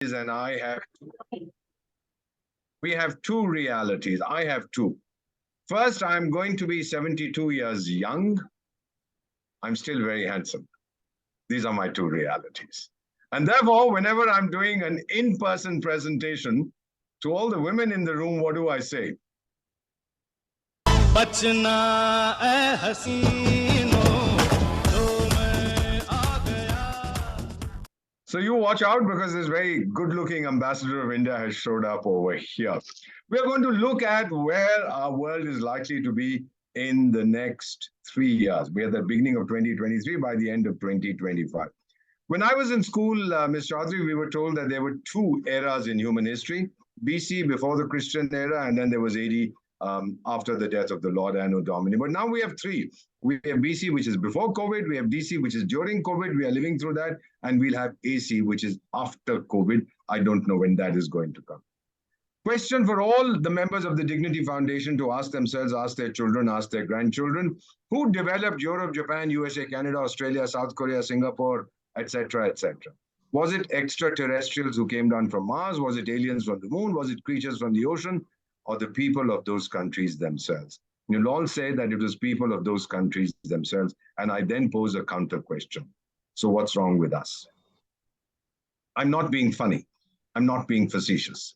and we have two realities. I have two. First, I'm going to be 72 years young. I'm still very handsome. These are my two realities. And therefore, whenever I'm doing an in-person presentation to all the women in the room, what do I say? So you watch out, because this very good-looking ambassador of India has showed up over here. We're going to look at where our world is likely to be in the next 3 years. We're at the beginning of 2023, by the end of 2025. When I was in school, Ms. Chaudhary, we were told that there were two eras in human history: BC, before the Christian era, and then there was AD, after the death of the Lord Anno Domini. But now we have three. We have BC, which is before COVID. We have DC, which is during COVID. We are living through that. And we'll have AC, which is after COVID. I don't know when that is going to come. Question for all the members of the Dignity Foundation to ask themselves, ask their children, ask their grandchildren: who developed Europe, Japan, USA, Canada, Australia, South Korea, Singapore, etc., etc.? Was it extraterrestrials who came down from Mars? Was it aliens from the moon? Was it creatures from the ocean? Or the people of those countries themselves? You'll all say that it was people of those countries themselves. And I then pose a counter question. So what's wrong with us? I'm not being funny. I'm not being facetious.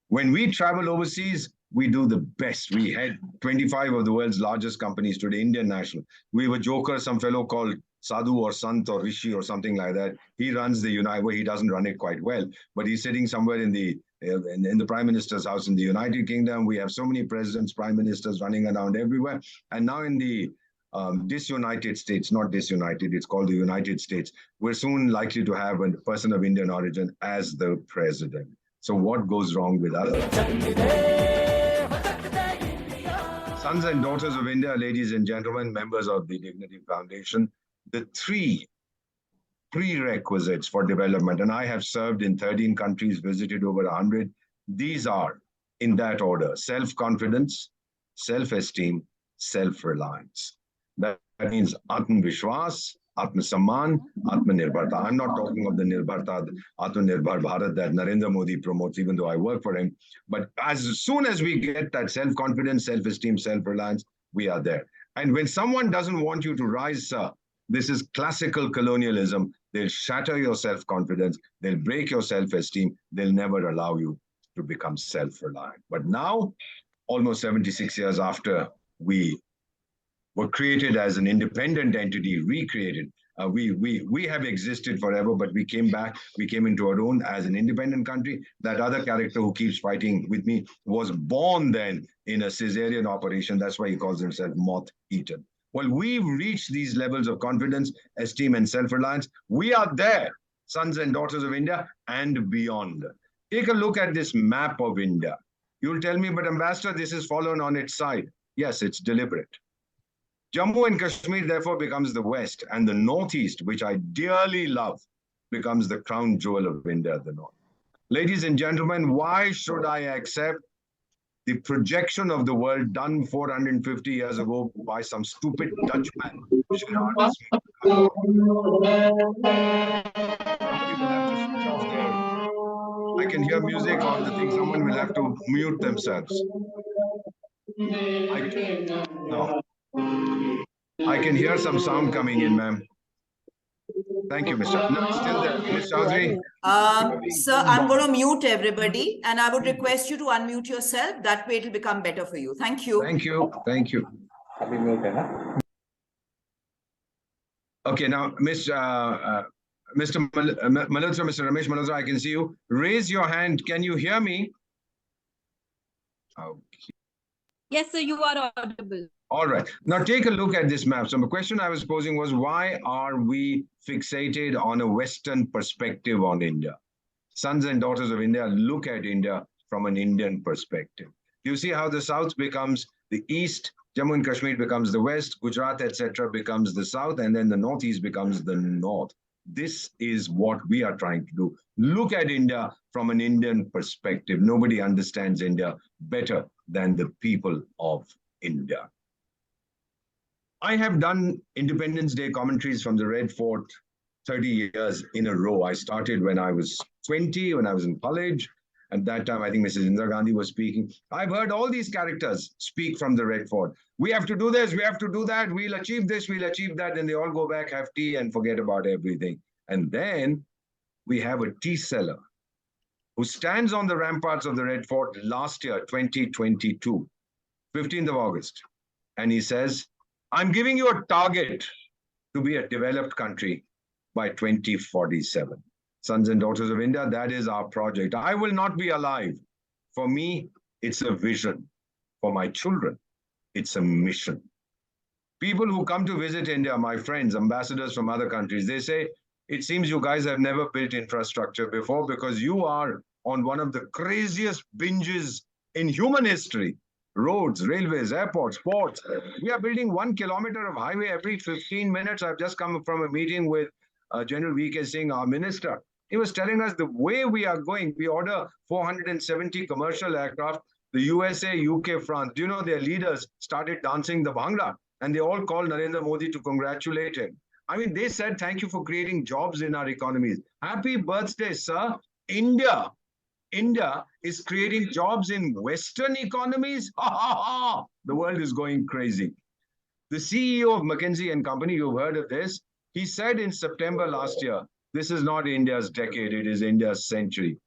When we travel overseas, we do the best. We had 25 of the world's largest companies today, Indian national. We were joker, some fellow called Sadhu or Sant or Rishi or something like that. He runs the United, well, he doesn't run it quite well, but he's sitting somewhere in the Prime Minister's house in the United Kingdom. We have so many presidents, prime ministers running around everywhere. And now in the disunited states, not disunited, it's called the United States, we're soon likely to have a person of Indian origin as the president. So what goes wrong with us? Sons and daughters of India, ladies and gentlemen, members of the Dignity Foundation, the three prerequisites for development, and I have served in 13 countries, visited over 100. These are, in that order: self-confidence, self-esteem, self-reliance. That means Atmavishwas, Atmasamman, Atmanirbharta. I'm not talking of the Nirbharta, Atmanirbhar Bharat that Narendra Modi promotes, even though I work for him. But as soon as we get that self-confidence, self-esteem, self-reliance, we are there. And when someone doesn't want you to rise, sir, this is classical colonialism. They'll shatter your self-confidence. They'll break your self-esteem. They'll never allow you to become self-reliant. But now, almost 76 years after we were created as an independent entity, recreated, we have existed forever, but we came back, we came into our own as an independent country. That other character who keeps fighting with me was born then in a cesarean operation. That's why he calls himself moth-eaten. Well, we've reached these levels of confidence, esteem, and self-reliance. We are there, sons and daughters of India, and beyond. Take a look at this map of India. You'll tell me, but Ambassador, this is fallen on its side. Yes, it's deliberate. Jammu and Kashmir, therefore, becomes the West, and the Northeast, which I dearly love, becomes the crown jewel of India at the North. Ladies and gentlemen, why should I accept the projection of the world done 450 years ago by some stupid Dutchman? I can hear music on the thing. Someone will have to mute themselves. I can hear some sound coming in, ma'am. Thank you, Mr. No, still there. Ms. Chaudhary. Sir, I'm going to mute everybody, and I would request you to unmute yourself. That way it will become better for you. Thank you. Thank you. Thank you. Okay, now, Mr. Malhotra, Mr. Ramesh Malhotra, I can see you. Raise your hand. Can you hear me? Okay. Yes, sir, you are audible. All right. Now take a look at this map. So the question I was posing was, why are we fixated on a Western perspective on India? Sons and daughters of India, look at India from an Indian perspective. You see how the South becomes the East, Jammu and Kashmir becomes the West, Gujarat, etc. becomes the South, and then the Northeast becomes the North. This is what we are trying to do. Look at India from an Indian perspective. Nobody understands India better than the people of India. I have done Independence Day commentaries from the Red Fort 30 years in a row. I started when I was 20, when I was in college. At that time, I think Mrs. Indira Gandhi was speaking. I've heard all these characters speak from the Red Fort. We have to do this, we have to do that, we'll achieve this, we'll achieve that. And they all go back, have tea, and forget about everything. And then we have a tea seller who stands on the ramparts of the Red Fort last year, 2022, 15th of August. And he says, I'm giving you a target to be a developed country by 2047. Sons and daughters of India, that is our project. I will not be alive. For me, it's a vision. For my children, it's a mission. People who come to visit India, my friends, ambassadors from other countries, they say, it seems you guys have never built infrastructure before because you are on one of the craziest binges in human history. Roads, railways, airports, ports. We are building 1 kilometer of highway every 15 minutes. I've just come from a meeting with General V.K. Singh, our minister. He was telling us the way we are going. We order 470 commercial aircraft. The USA, UK, France, do you know their leaders started dancing the Bhangra? And they all called Narendra Modi to congratulate him. I mean, they said, thank you for creating jobs in our economies. Happy birthday, sir. India is creating jobs in Western economies. Ha, ha, ha. The world is going crazy. The CEO of McKinsey & Company, you've heard of this, he said in September last year, this is not India's decade, it is India's century.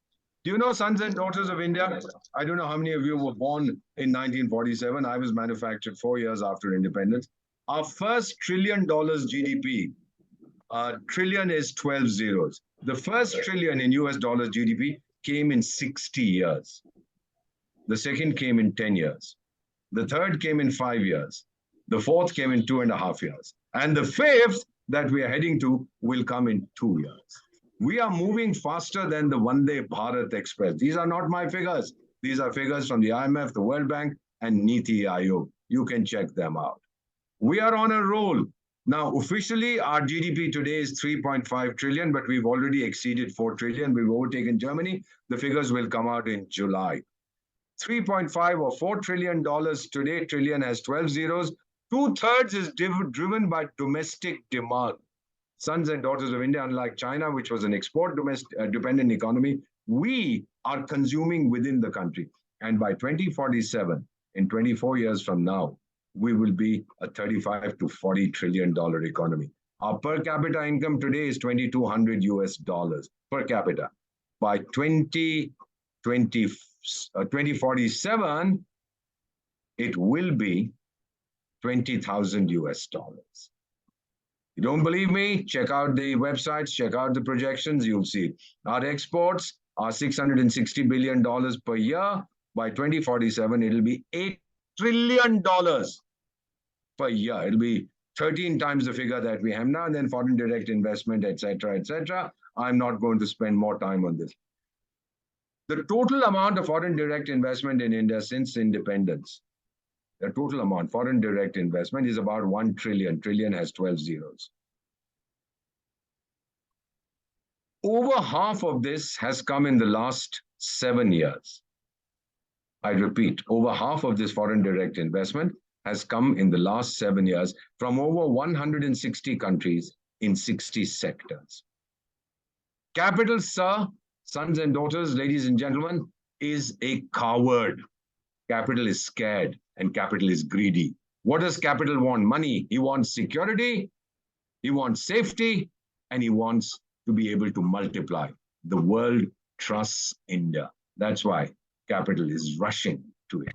Do you know, sons and daughters of India? I don't know how many of you were born in 1947. I was manufactured 4 years after independence. Our first $1 trillion GDP, trillion is 12 zeros. The first trillion in US dollars GDP came in 60 years. The second came in 10 years. The third came in 5 years. The fourth came in 2.5 years. And the fifth that we are heading to will come in 2 years. We are moving faster than the Vande Bharat Express. These are not my figures. These are figures from the IMF, the World Bank, and Niti Aayog. You can check them out. We are on a roll. Now, officially, our GDP today is 3.5 trillion, but we've already exceeded 4 trillion. We've overtaken Germany. The figures will come out in July. 3.5 or $4 trillion today. Trillion has 12 zeros. 2/3 is driven by domestic demand. Sons and daughters of India, unlike China, which was an export-dependent economy, we are consuming within the country. And by 2047, in 24 years from now, we will be a 35 to $40 trillion economy. Our per capita income today is $2,200 US per capita. By 2047, it will be $20,000 US. You don't believe me? Check out the websites, check out the projections, you'll see. Our exports are $660 billion per year. By 2047, it'll be $8 trillion per year. It'll be 13 times the figure that we have now, and then foreign direct investment, etc., etc. I'm not going to spend more time on this. The total amount of foreign direct investment in India since independence, the total amount, foreign direct investment, is about 1 trillion. Trillion has 12 zeros. Over half of this has come in the last 7 years. I repeat, over half of this foreign direct investment has come in the last 7 years from over 160 countries in 60 sectors. Capital, sir, sons and daughters, ladies and gentlemen, is a coward. Capital is scared and capital is greedy. What does capital want? Money. He wants security, he wants safety, and he wants to be able to multiply. The world trusts India. That's why capital is rushing to it.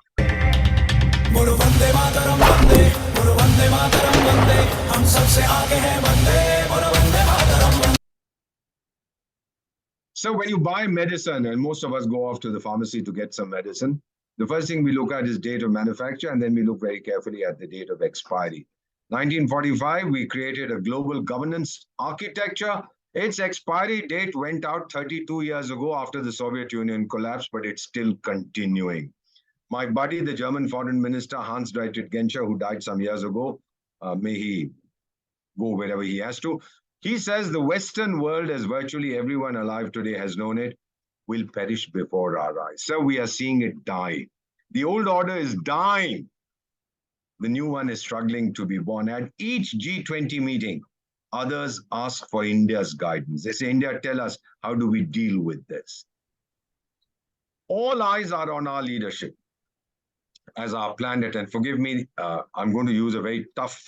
So when you buy medicine, and most of us go off to the pharmacy to get some medicine, the first thing we look at is date of manufacture, and then we look very carefully at the date of expiry. 1945, we created a global governance architecture. Its expiry date went out 32 years ago after the Soviet Union collapsed, but it's still continuing. My buddy, the German foreign minister, Hans-Dietrich Genscher, who died some years ago, may he go wherever he has to, he says the Western world, as virtually everyone alive today has known it, will perish before our eyes. So we are seeing it die. The old order is dying. The new one is struggling to be born. At each G20 meeting, Others ask for India's guidance. They say, India, tell us, how do we deal with this? All eyes are on our leadership as our planet. And forgive me, I'm going to use a very tough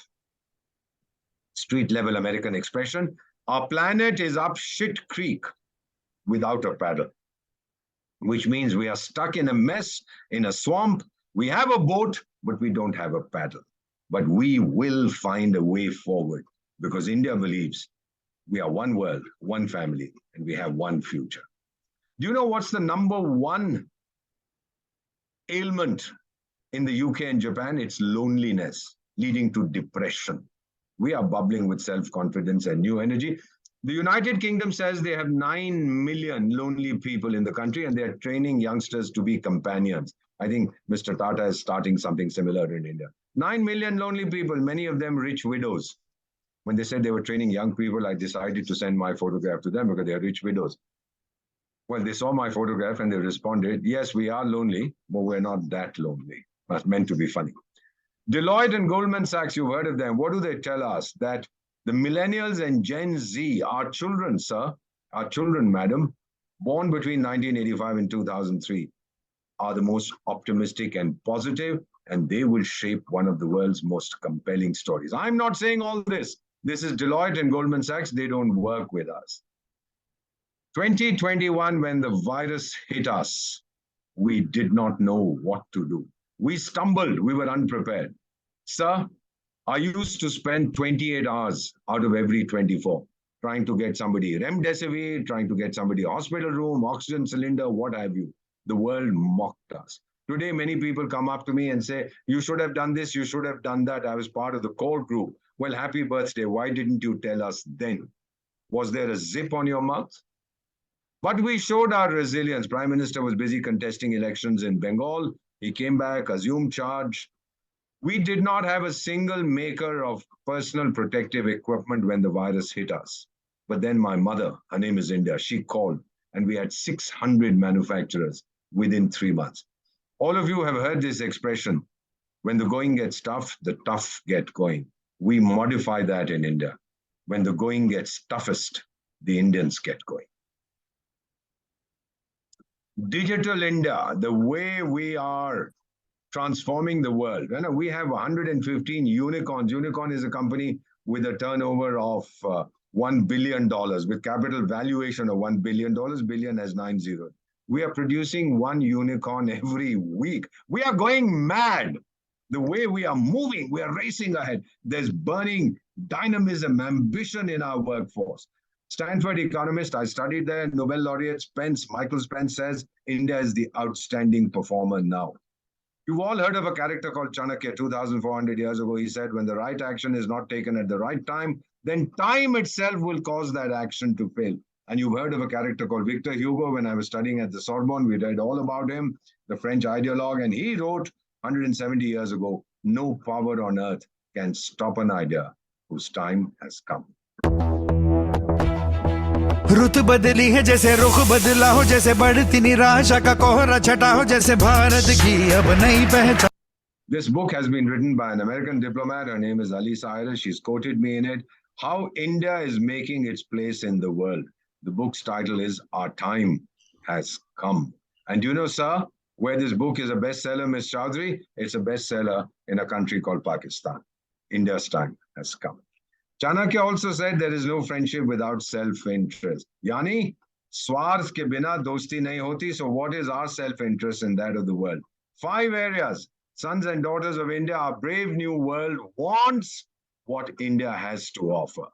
street level American expression. Our planet is up shit creek without a paddle, which means we are stuck in a mess, in a swamp. We have a boat, but we don't have a paddle. But we will find a way forward because India believes we are one world, one family, and we have one future. Do you know what's the number one ailment in the UK and Japan? It's loneliness, leading to depression. We are bubbling with self-confidence and new energy. The United Kingdom says they have 9 million lonely people in the country and they're training youngsters to be companions. I think Mr. Tata is starting something similar in India. 9 million lonely people, many of them rich widows. When they said they were training young people, I decided to send my photograph to them because they are rich widows. Well, they saw my photograph and they responded, yes, we are lonely, but we're not that lonely. That's meant to be funny. Deloitte and Goldman Sachs, you've heard of them. What do they tell us? That the millennials and Gen Z, our children, sir, our children, madam, born between 1985 and 2003, are the most optimistic and positive, and they will shape one of the world's most compelling stories. I'm not saying all this. This is Deloitte and Goldman Sachs. They don't work with us. 2021, when the virus hit us, we did not know what to do. We stumbled. We were unprepared. Sir, I used to spend 28 hours out of every 24 trying to get somebody remdesivir, trying to get somebody a hospital room, oxygen cylinder, what have you. The world mocked us. Today, many people come up to me and say, you should have done this, you should have done that. I was part of the core group. Well, happy birthday. Why didn't you tell us then? Was there a zip on your mouth? But we showed our resilience. Prime Minister was busy contesting elections in Bengal. He came back, assumed charge. We did not have a single maker of personal protective equipment when the virus hit us. But then my mother, her name is India, she called and we had 600 manufacturers within 3 months. All of you have heard this expression, when the going gets tough, the tough get going. We modify that in India. When the going gets toughest, the Indians get going. Digital India, the way we are transforming the world. We have 115 unicorns. Unicorn is a company with a turnover of $1 billion, with capital valuation of $1 billion. Billion has 9 zeros. We are producing one unicorn every week. We are going mad. The way we are moving, we are racing ahead. There's burning dynamism, ambition in our workforce. Stanford economist, I studied there, Nobel laureate Michael Spence says, India is the outstanding performer now. You've all heard of a character called Chanakya, 2,400 years ago. He said, when the right action is not taken at the right time, then time itself will cause that action to fail. And you've heard of a character called Victor Hugo. When I was studying at the Sorbonne, we read all about him, the French ideologue, and he wrote 170 years ago, no power on earth can stop an idea whose time has come. रुत बदली है जैसे रुख बदला हो जैसे बढ़ती निराशा का कोहरा छटा हो जैसे भारत की अब नई पहचान. This book has been written by an American diplomat. Her name is Alisa Iris. She's quoted me in it. How India is making its place in the world. The book's title is Our Time Has Come. And you know, sir, where this book is a bestseller, Ms. Chaudhary, it's a bestseller in a country called Pakistan. India's time has come. Chanakya also said there is no friendship without self-interest. Yani, swarth ke bina dosti nahi hoti. So what is our self-interest in that of the world? 5 areas. Sons and daughters of India, our brave new world wants what India has to offer.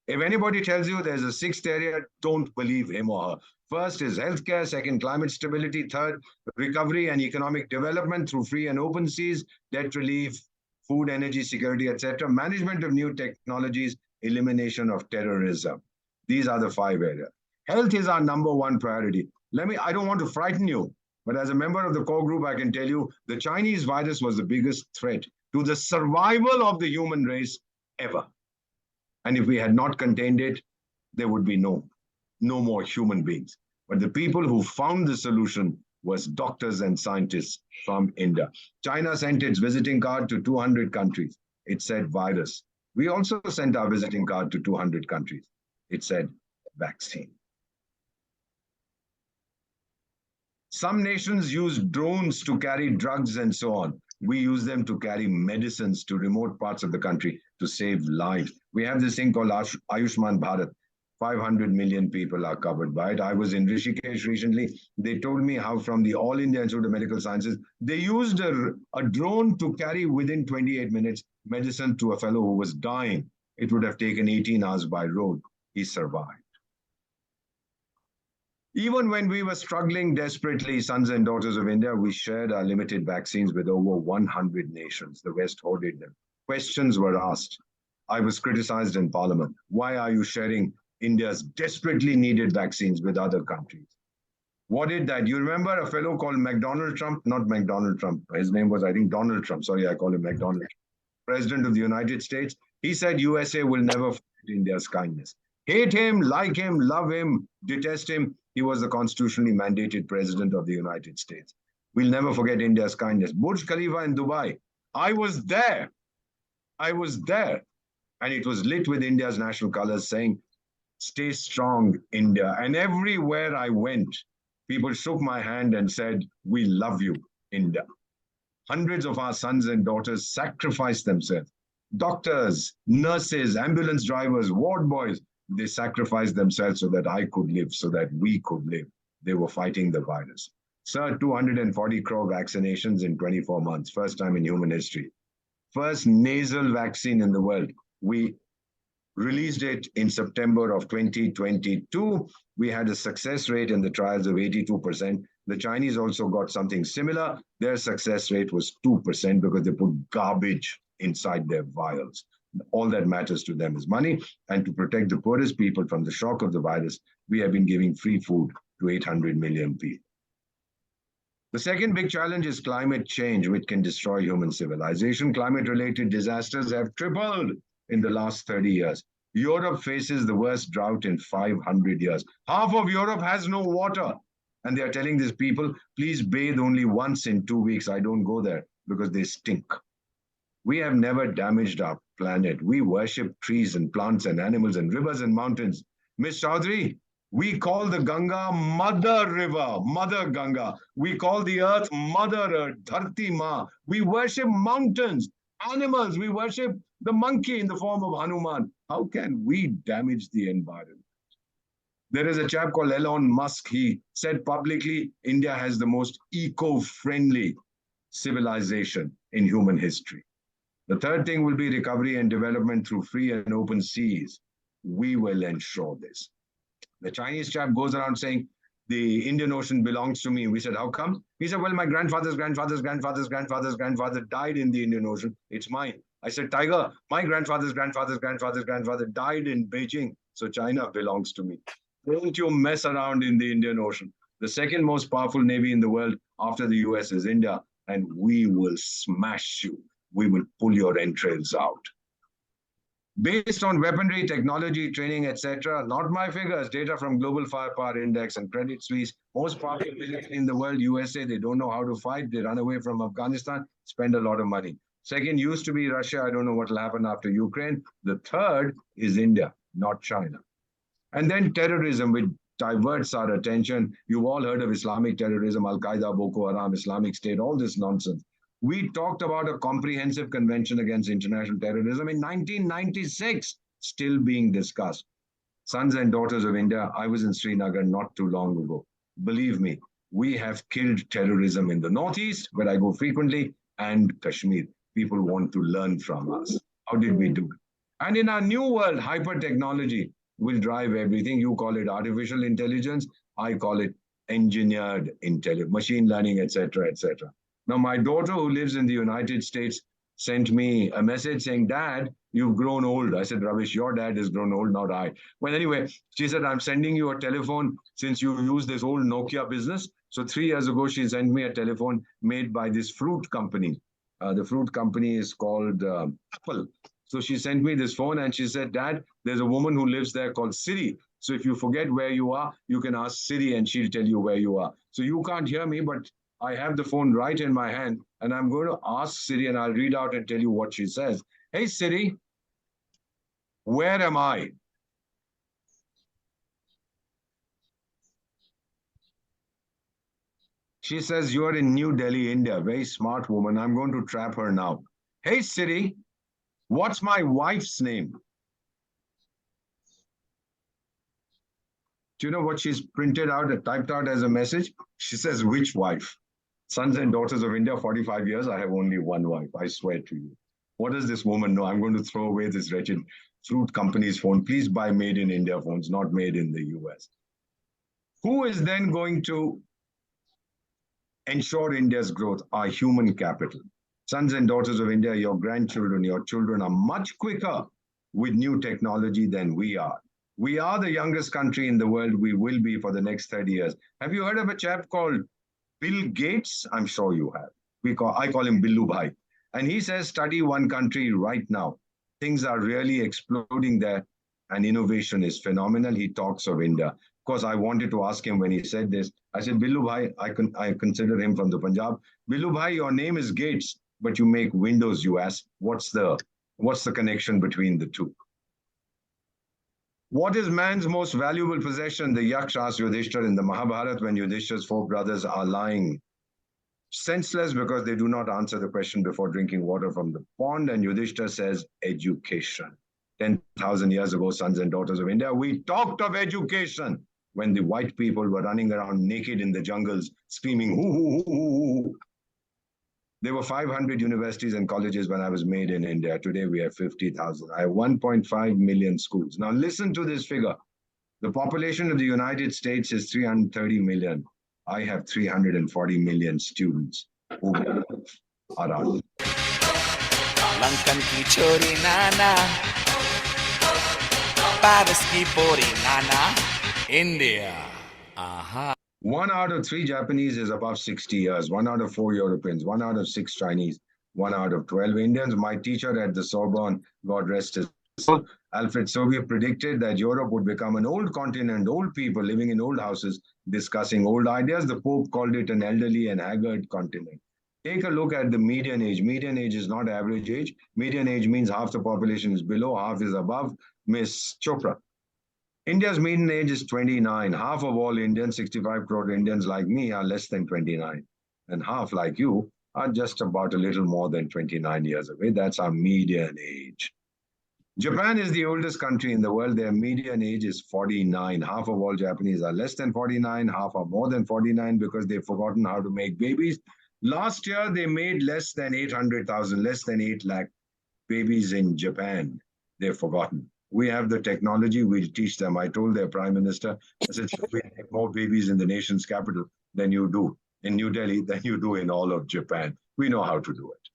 If anybody tells you there's a 6th area, don't believe him or her. First is healthcare, second, climate stability, third, recovery and economic development through free and open seas, debt relief, food, energy security, etc., management of new technologies, elimination of terrorism. These are the 5 areas. Health is our #1 priority. I don't want to frighten you, but as a member of the core group, I can tell you the Chinese virus was the biggest threat to the survival of the human race ever. And if we had not contained it, there would be no more human beings. But the people who found the solution was doctors and scientists from India. China sent its visiting card to 200 countries. It said virus. We also sent our visiting card to 200 countries. It said vaccine. Some nations use drones to carry drugs and so on. We use them to carry medicines to remote parts of the country to save lives. We have this thing called Ayushman Bharat. 500 million people are covered by it. I was in Rishikesh recently. They told me how from the All India Institute of Medical Sciences, they used a drone to carry within 28 minutes medicine to a fellow who was dying. It would have taken 18 hours by road. He survived. Even when we were struggling desperately, sons and daughters of India, we shared our limited vaccines with over 100 nations. The West hoarded them. Questions were asked. I was criticized in Parliament. Why are you sharing India's desperately needed vaccines with other countries? What did that? You remember a fellow called McDonald Trump? Not McDonald Trump. His name was, I think, Donald Trump. Sorry, I call him McDonald. President of the United States. He said USA will never forget India's kindness. Hate him, like him, love him, detest him. He was the constitutionally mandated president of the United States. We'll never forget India's kindness. Burj Khalifa in Dubai. I was there. And it was lit with India's national colors saying, stay strong, India. And everywhere I went, people shook my hand and said, we love you, India. Hundreds of our sons and daughters sacrificed themselves. Doctors, nurses, ambulance drivers, ward boys, they sacrificed themselves so that I could live, so that we could live. They were fighting the virus. Sir, 240 crore vaccinations in 24 months, first time in human history. First nasal vaccine in the world. We released it in September of 2022. We had a success rate in the trials of 82%. The Chinese also got something similar. Their success rate was 2% because they put garbage inside their vials. All that matters to them is money. And to protect the poorest people from the shock of the virus, we have been giving free food to 800 million people. The second big challenge is climate change, which can destroy human civilization. Climate-related disasters have tripled in the last 30 years. Europe faces the worst drought in 500 years. Half of Europe has no water. And they are telling these people, please bathe only once in 2 weeks. I don't go there because they stink. We have never damaged our planet. We worship trees and plants and animals and rivers and mountains. Miss Chaudhary, we call the Ganga Mother River, Mother Ganga. We call the earth Mother Earth, Dharti Ma. We worship mountains, animals. We worship the monkey in the form of Hanuman. How can we damage the environment? There is a chap called Elon Musk. He said publicly, India has the most eco-friendly civilization in human history. The third thing will be recovery and development through free and open seas. We will ensure this. The Chinese chap goes around saying, the Indian Ocean belongs to me. We said, how come? He said, well, my grandfather died in the Indian Ocean. It's mine. I said, Tiger, my grandfather died in Beijing. So China belongs to me. Don't you mess around in the Indian Ocean. The second most powerful navy in the world after the US is India. And we will smash you. We will pull your entrails out. Based on weaponry, technology, training, etc., not my figures, data from Global Firepower Index and Credit Suisse, most powerful military in the world, USA, they don't know how to fight. They run away from Afghanistan, spend a lot of money. Second used to be Russia. I don't know what will happen after Ukraine. The third is India, not China. And then terrorism, which diverts our attention. You've all heard of Islamic terrorism, Al-Qaeda, Boko Haram, Islamic State, all this nonsense. We talked about a comprehensive convention against international terrorism in 1996, still being discussed. Sons and daughters of India, I was in Srinagar not too long ago. Believe me, we have killed terrorism in the Northeast, where I go frequently, and Kashmir. People want to learn from us. How did we do it? And in our new world, hyper technology will drive everything. You call it artificial intelligence. I call it engineered intelligence, machine learning, etc., etc. Now, my daughter who lives in the United States sent me a message saying, Dad, you've grown old. I said, Ravish, your dad has grown old, not I. Well, anyway, she said, I'm sending you a telephone since you use this old Nokia business. So 3 years ago, she sent me a telephone made by this fruit company. The fruit company is called Apple. So she sent me this phone and she said, Dad, there's a woman who lives there called Siri. So if you forget where you are, you can ask Siri and she'll tell you where you are. So you can't hear me, but I have the phone right in my hand and I'm going to ask Siri and I'll read out and tell you what she says. Hey, Siri, Where am I? She says, you're in New Delhi, India. Very smart woman. I'm going to trap her now. Hey, Siri, what's my wife's name? Do you know what she's printed out and typed out as a message? She says, which wife? Sons and daughters of India, 45 years. I have only one wife. I swear to you. What does this woman know? I'm going to throw away this wretched fruit company's phone. Please buy made in India phones, not made in the US. Who is then going to ensure India's growth? Our human capital. Sons and daughters of India, your grandchildren, your children are much quicker with new technology than we are. We are the youngest country in the world. We will be for the next 30 years. Have you heard of a chap called Bill Gates? I'm sure you have. I call him Billu Bhai. And he says, study one country right now. Things are really exploding there and innovation is phenomenal. He talks of India. Of course, I wanted to ask him when he said this. I said, Billu Bhai, I consider him from the Punjab. Billu Bhai, your name is Gates, but you make windows, you ask. What's the connection between the two? What is man's most valuable possession? The Yaksh asked Yudhishthir in the Mahabharata when Yudhishthir's four brothers are lying senseless because they do not answer the question before drinking water from the pond. And Yudhishthir says, education. 10,000 years ago, sons and daughters of India, we talked of education when the white people were running around naked in the jungles, screaming, hoo, hoo, hoo, hoo, hoo. There were 500 universities and colleges when I was made in India. Today we have 50,000. I have 1.5 million schools. Now listen to this figure. The population of the United States is 330 million. I have 340 million students who are out. Lankan ki chori nana, Paris ki pori nana, India. Aha. 1 out of 3 Japanese is above 60 years. 1 out of 4 Europeans. 1 out of 6 Chinese. 1 out of 12 Indians. My teacher at the Sorbonne, God rest his soul, Alfred Soviet, predicted that Europe would become an old continent, old people living in old houses, discussing old ideas. The Pope called it an elderly and haggard continent. Take a look at the median age. Median age is not average age. Median age means half the population is below, half is above. Miss Chopra. India's median age is 29. Half of all Indians, 65 crore Indians like me, are less than 29. And half like you are just about a little more than 29 years away. That's our median age. Japan is the oldest country in the world. Their median age is 49. Half of all Japanese are less than 49. Half are more than 49 because they've forgotten how to make babies. Last year, they made less than 800,000, less than 8 lakh babies in Japan. They've forgotten. We have the technology, we'll teach them. I told their prime minister, I said, we have more babies in the nation's capital than you do in New Delhi, than you do in all of Japan. We know how to do it.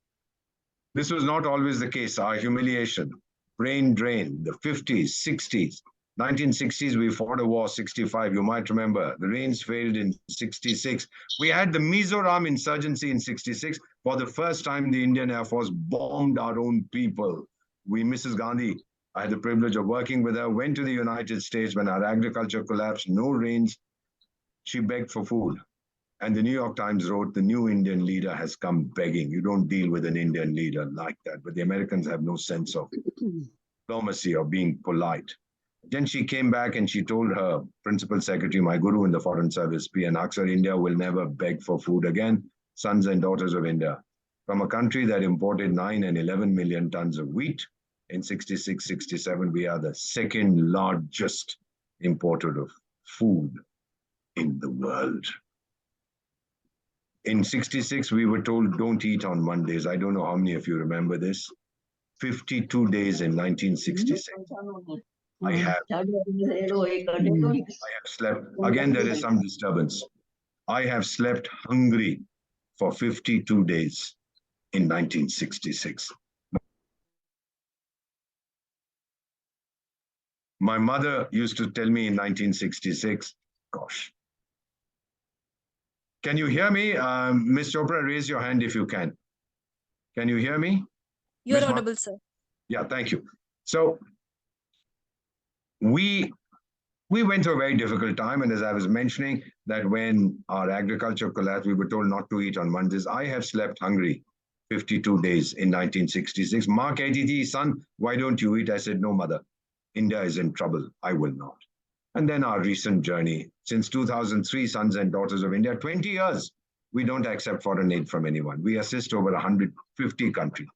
This was not always the case. Our humiliation, brain drain, the 50s, 60s, 1960s, we fought a war, 65. You might remember, the rains failed in 66. We had the Mizoram insurgency in 66. For the first time, the Indian Air Force bombed our own people. Mrs. Gandhi, I had the privilege of working with her, went to the United States when our agriculture collapsed, no rains. She begged for food. And the New York Times wrote, the new Indian leader has come begging. You don't deal with an Indian leader like that. But the Americans have no sense of diplomacy or being polite. Then she came back and she told her principal secretary, my guru in the Foreign Service, P.N. Aksar, India will never beg for food again. Sons and daughters of India. From a country that imported 9 and 11 million tons of wheat, in 66, 67, we are the second largest importer of food in the world. In 66, we were told, don't eat on Mondays. I don't know how many of you remember this. 52 days in 1966. I have slept. Again, there is some disturbance. I have slept hungry for 52 days in 1966. My mother used to tell me in 1966, gosh. Can you hear me? Ms. Chopra, raise your hand if you can. Can you hear me? You're audible, sir. Yeah, thank you. So we went through a very difficult time. And as I was mentioning, that when our agriculture collapsed, we were told not to eat on Mondays. I have slept hungry 52 days in 1966. Ma kehti thi, son, why don't you eat? I said, no, mother. India is in trouble. I will not. And then our recent journey. Since 2003, Sons and Daughters of India, 20 years, we don't accept foreign aid from anyone. We assist over 150 countries.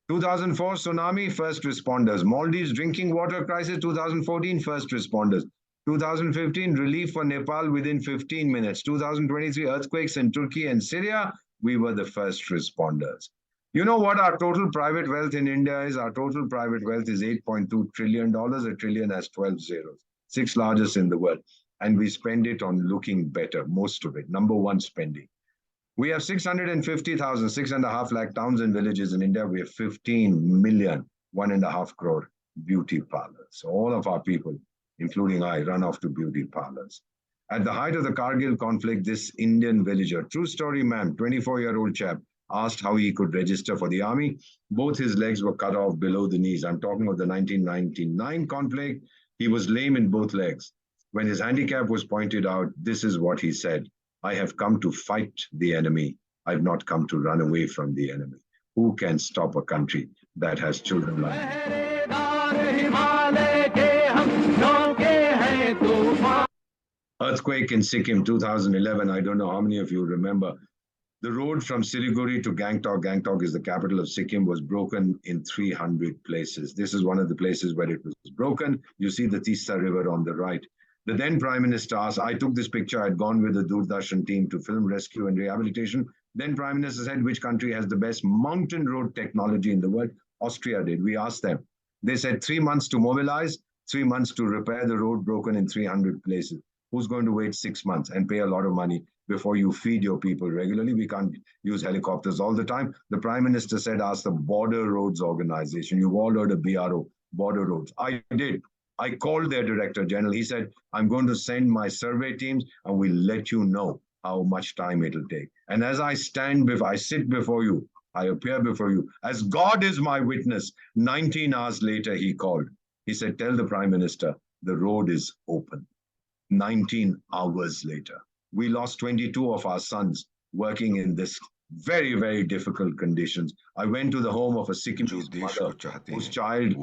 2004 tsunami, first responders. Maldives drinking water crisis, 2014, first responders. 2015 relief for Nepal within 15 minutes. 2023 earthquakes in Turkey and Syria, we were the first responders. You know what our total private wealth in India is? Our total private wealth is $8.2 trillion. A trillion has 12 zeros, 6th largest in the world. And we spend it on looking better, most of it. Number one spending. We have 650,000, 6.5 lakh towns and villages in India. We have 15 million, 1.5 crore beauty parlors. So all of our people, including I, run off to beauty parlors. At the height of the Kargil conflict, this Indian villager, true story, ma'am, 24-year-old chap, asked how he could register for the army. Both his legs were cut off below the knees. I'm talking of the 1999 conflict. He was lame in both legs. When his handicap was pointed out, this is what he said: I have come to fight the enemy. I've not come to run away from the enemy. Who can stop a country that has children like me? Earthquake in Sikkim, 2011. I don't know how many of you remember. The road from Siliguri to Gangtok, Gangtok is the capital of Sikkim, was broken in 300 places. This is one of the places where it was broken. You see the Tista River on the right. The then Prime Minister asked, I took this picture, I'd gone with the Doordarshan team to film rescue and rehabilitation. Then Prime Minister said, which country has the best mountain road technology in the world? Austria did. We asked them. They said 3 months to mobilize, 3 months to repair the road broken in 300 places. Who's going to wait 6 months and pay a lot of money before you feed your people regularly? We can't use helicopters all the time. The Prime Minister said, ask the Border Roads Organization. You've all heard of BRO, Border Roads. I did. I called their Director General. He said, I'm going to send my survey teams and we'll let you know how much time it'll take. And as I sit before you, I appear before you, as God is my witness, 19 hours later, he called. He said, tell the Prime Minister, the road is open. 19 hours later. We lost 22 of our sons working in this very, very difficult conditions. I went to the home of a Sikkimese mother whose child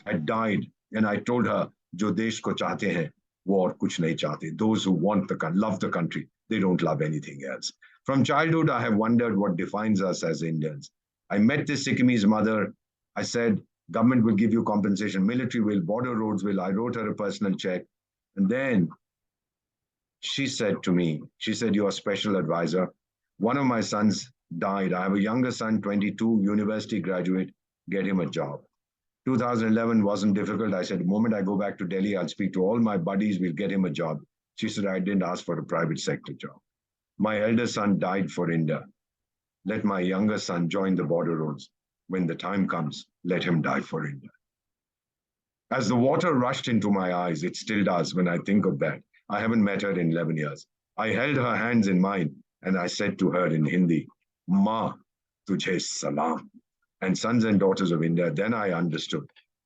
had died, and I told her, "Jo desh ko chahte hain, wo aur kuch nahi chahte." Those who want love the country, they don't love anything else. From childhood, I have wondered what defines us as Indians. I met this Sikkimese mother. I said, government will give you compensation, military will, border roads will. I wrote her a personal check. And then she said to me, she said, you're a special advisor. One of my sons died. I have a younger son, 22, university graduate, get him a job. 2011 wasn't difficult. I said, the moment I go back to Delhi, I'll speak to all my buddies, we'll get him a job. She said, I didn't ask for a private sector job. My elder son died for India. Let my younger son join the border roads. When the time comes, let him die for India. As the water rushed into my eyes, it still does when I think of that. I haven't met her in 11 years. I held her hands in mine and I said to her in Hindi, Ma, tujhe salam. And sons and daughters of India, then I understood.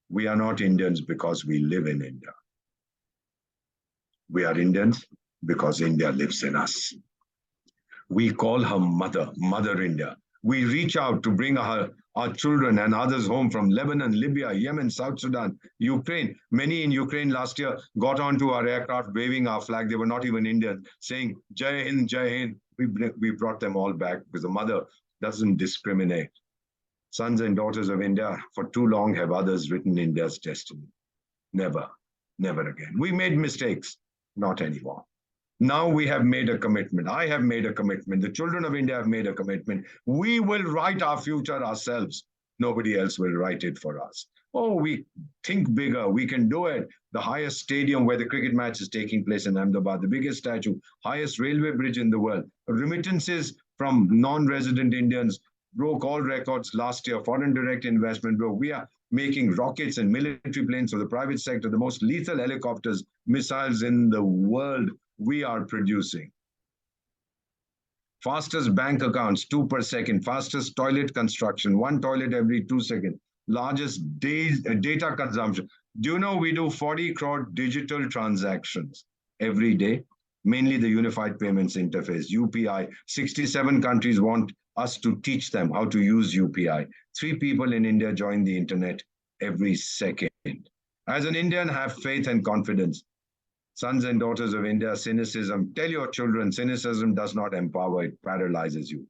We are not Indians because we live in India. We are Indians because India lives in us. We call her Mother, Mother India. We reach out to bring our children and others home from Lebanon, Libya, Yemen, South Sudan, Ukraine. Many in Ukraine last year got onto our aircraft waving our flag. They were not even Indians, saying, Jai Hind, Jai Hind. We brought them all back because the mother doesn't discriminate. Sons and daughters of India, for too long have others written India's destiny. Never, never again. We made mistakes, not anymore. Now we have made a commitment. I have made a commitment. The children of India have made a commitment. We will write our future ourselves. Nobody else will write it for us. Oh, we think bigger. We can do it. The highest stadium where the cricket match is taking place in Ahmedabad, the biggest statue, highest railway bridge in the world. Remittances from non-resident Indians broke all records last year. Foreign direct investment broke. We are making rockets and military planes for the private sector, the most lethal helicopters, missiles in the world. We are producing. Fastest bank accounts, 2 per second. Fastest toilet construction, 1 toilet every 2 seconds. Largest data consumption. Do you know we do 40 crore digital transactions every day? Mainly the Unified Payments Interface, UPI. 67 countries want us to teach them how to use UPI. 3 people in India join the internet every second. As an Indian, have faith and confidence. Sons and daughters of India, cynicism, tell your children, cynicism does not empower, it paralyzes you.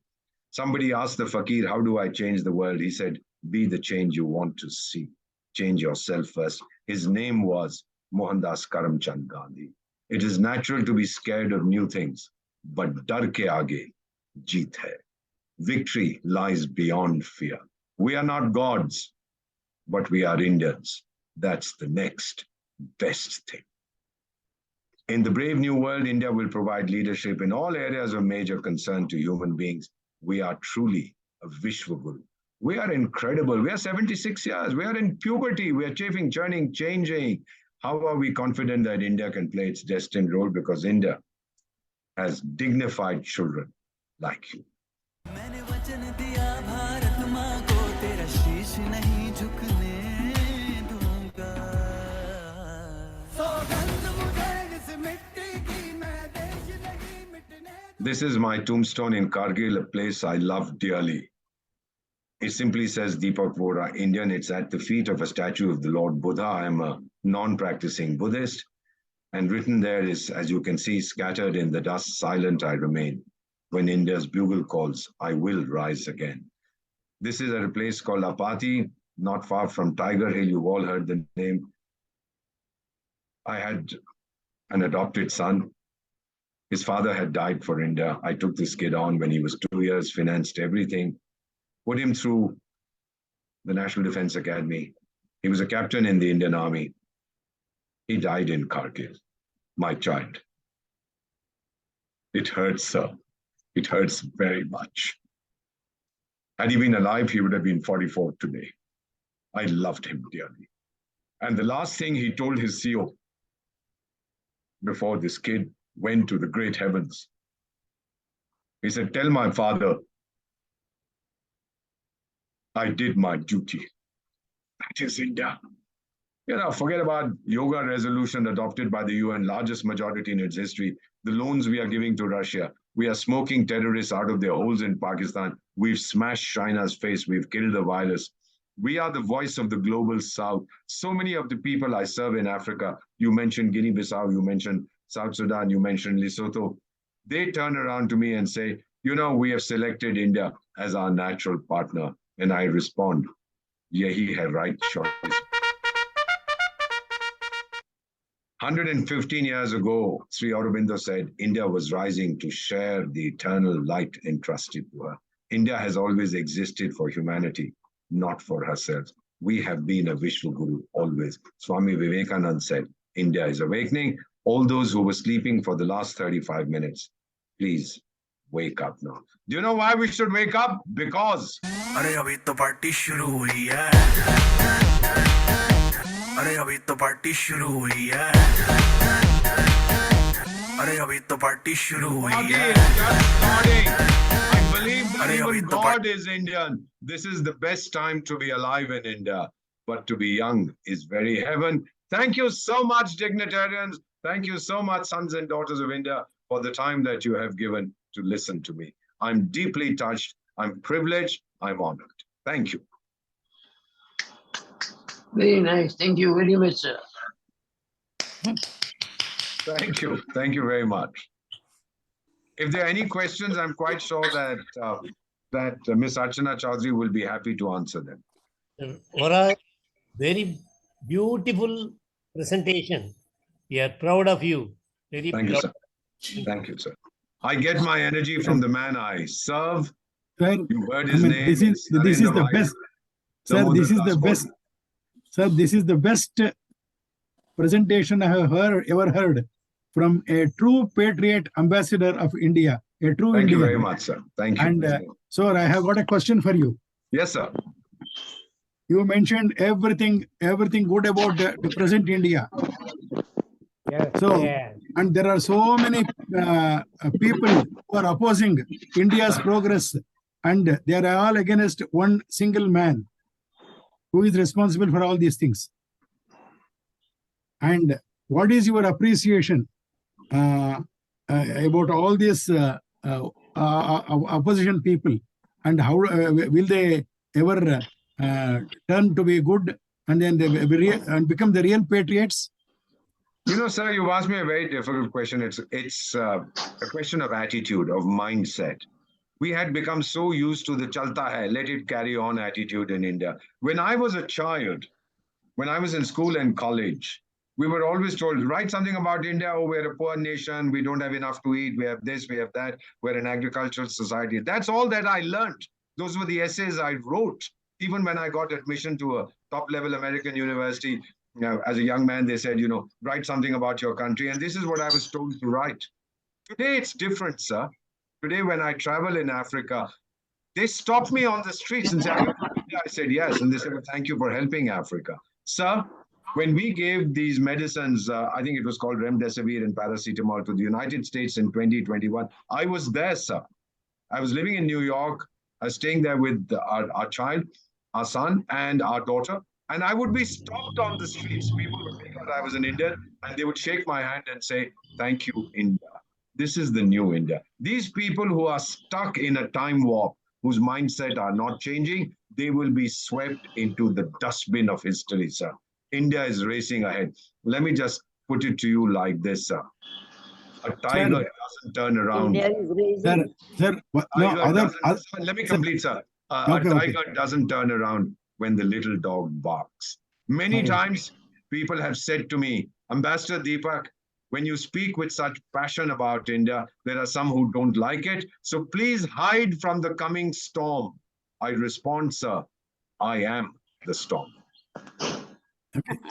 Somebody asked the fakir, how do I change the world? He said, be the change you want to see. Change yourself first. His name was Mohandas Karamchand Gandhi. It is natural to be scared of new things, but dar ke aage jeet hai. Victory lies beyond fear. We are not gods, but we are Indians. That's the next best thing. In the brave new world, India will provide leadership in all areas of major concern to human beings. We are truly a Vishwaguru. We are incredible. We are 76 years. We are in puberty. We are chafing, churning, changing. How are we confident that India can play its destined role? Because India has dignified children like you. This is my tombstone in Kargil, a place I love dearly. It simply says Deepak Vohra, Indian. It's at the feet of a statue of the Lord Buddha. I am a non-practicing Buddhist. And written there is, as you can see, scattered in the dust, silent I remain. When India's bugle calls, I will rise again. This is at a place called Apati, not far from Tiger Hill. You've all heard the name. I had an adopted son. His father had died for India. I took this kid on when he was 2 years, financed everything, put him through the National Defense Academy. He was a captain in the Indian Army. He died in Kargil, my child. It hurts, sir. It hurts very much. Had he been alive, he would have been 44 today. I loved him dearly. And the last thing he told his CEO before this kid went to the great heavens, he said, tell my father I did my duty. That is India. You know, forget about yoga resolution adopted by the UN, largest majority in its history, the loans we are giving to Russia. We are smoking terrorists out of their holes in Pakistan. We've smashed China's face. We've killed the virus. We are the voice of the global South. So many of the people I serve in Africa, you mentioned Guinea-Bissau, you mentioned South Sudan, you mentioned Lesotho. They turn around to me and say, you know, we have selected India as our natural partner. And I respond, yahi hai right choice. 115 years ago, Sri Aurobindo said, India was rising to share the eternal light entrusted to her. India has always existed for humanity, not for herself. We have been a Vishwaguru always. Swami Vivekananda said, India is awakening. All those who were sleeping for the last 35 minutes, please wake up now. Do you know why we should wake up? Because अरे अभी तो party शुरू हुई है अरे अभी तो party शुरू हुई है अरे अभी तो पार्टी शुरू हुई है I believe that even God is Indian. This is the best time to be alive in India. But to be young is very heaven. Thank you so much, dignitarians. Thank you so much, sons and daughters of India, for the time that you have given to listen to me. I'm deeply touched. I'm privileged. I'm honored. Thank you. Very nice. Thank you very much, sir. Thank you. Thank you very much. If there are any questions, I'm quite sure that Ms. Archana Chaudhary will be happy to answer them. Vohra, very beautiful presentation. We are proud of you. Very Thank you, proud. sir. Thank you, sir. I get my energy from the man I serve. Sir, You heard his I mean, name. this is Narendra the Bhai best. Sir, this is the Damodar best. Das. Sir, this is the best presentation I have ever heard from a true patriot ambassador of India, a true Thank you Indian. very much, sir. Thank you. And sir, I have got a question for you. Yes, sir. You mentioned everything good about the present India. So, and there are so many people who are opposing India's progress, and they are all against one single man who is responsible for all these things. And what is your appreciation about all these opposition people, and how will they ever turn to be good and then they and become the real patriots? You know, sir, you've asked me a very difficult question. It's a question of attitude, of mindset. We had become so used to the chalta hai, let it carry on attitude in India. When I was a child, when I was in school and college, we were always told, write something about India. Oh, we're a poor nation. We don't have enough to eat. We have this, we have that. We're an agricultural society. That's all that I learned. Those were the essays I wrote. Even when I got admission to a top-level American university, you know, as a young man, they said, you know, write something about your country. And this is what I was told to write. Today, it's different, sir. Today, when I travel in Africa, they stop me on the streets and say, are you from India? I said, yes. And they said, well, thank you for helping Africa. Sir, when we gave these medicines, I think it was called remdesivir and paracetamol, to the United States in 2021, I was there, sir. I was living in New York. I was staying there with our child, our son, and our daughter. And I would be stopped on the streets. People would think that I was an Indian, and they would shake my hand and say, thank you, India. This is the new India. These people who are stuck in a time warp, whose mindset are not changing, they will be swept into the dustbin of history, sir. India is racing ahead. Let me just put it to you like this, sir. A tiger doesn't turn around. India is raising. Sir, no, Let me complete, sir. Okay, a tiger doesn't turn around when the little dog barks. Many times people have said to me, Ambassador Deepak, when you speak with such passion about India, there are some who don't like it. So please hide from the coming storm. I respond, sir, I am the storm.